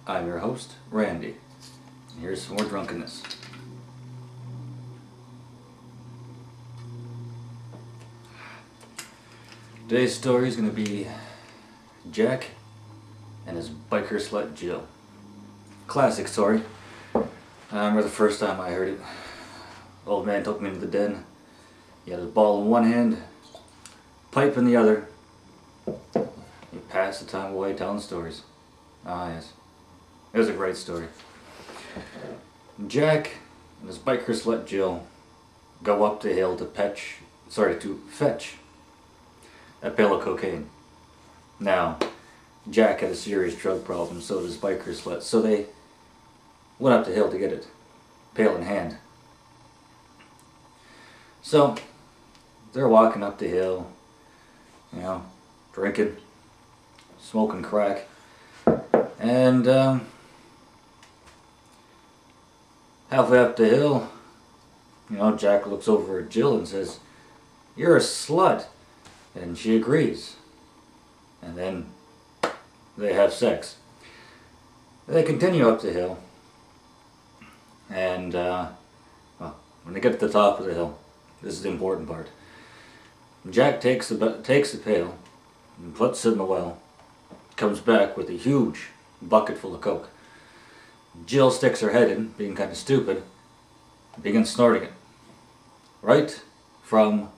I'm your host, Randy. Here's some more drunkenness. Today's story is going to be Jack and his biker slut Jill. Classic story. I remember the first time I heard it. Old man took me into the den. He had his ball in one hand, pipe in the other. He passed the time away telling stories. Ah yes, it was a great story. Jack and his biker slut Jill go up the hill to fetch a pail of cocaine. Now, Jack had a serious drug problem, so did his biker slut, so they went up the hill to get it, pail in hand. So, they're walking up the hill, you know, drinking, smoking crack, and halfway up the hill, you know, Jack looks over at Jill and says, "You're a slut," and she agrees, and then they have sex. They continue up the hill, and well, when they get to the top of the hill, this is the important part. Jack takes the pail and puts it in the well, comes back with a huge bucket full of coke. Jill sticks her head in, being kind of stupid, and begins snorting it. Right from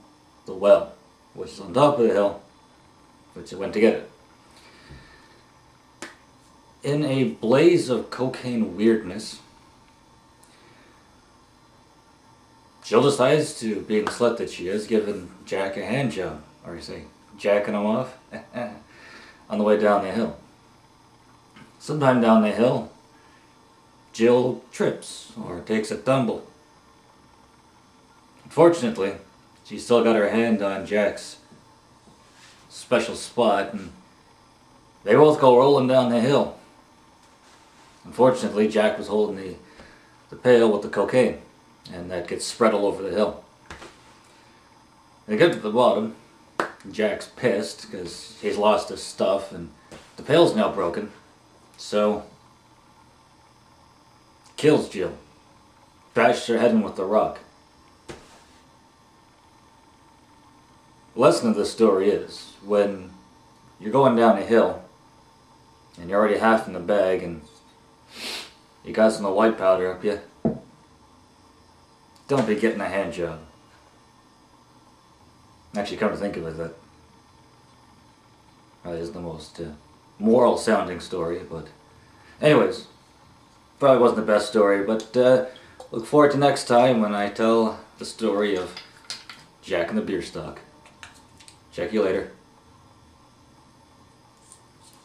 the well, which is on top of the hill, which it went to get it. In a blaze of cocaine weirdness, Jill decides to, being the slut that she is, giving Jack a hand job, or you say, jacking him off, on the way down the hill. Sometime down the hill, Jill trips or takes a tumble. Unfortunately, she still got her hand on Jack's special spot, and they both go rolling down the hill. Unfortunately, Jack was holding the pail with the cocaine, and that gets spread all over the hill. They get to the bottom. Jack's pissed because he's lost his stuff, and the pail's now broken, so kills Jill, bashes her head in with the rock. The lesson of this story is, when you're going down a hill and you're already half in the bag and you got some of the white powder up you, don't be getting a hand job. Actually, come to think of it, that probably isn't the most moral sounding story, but anyways, probably wasn't the best story, but look forward to next time when I tell the story of Jack and the Beer Stock. Check you later.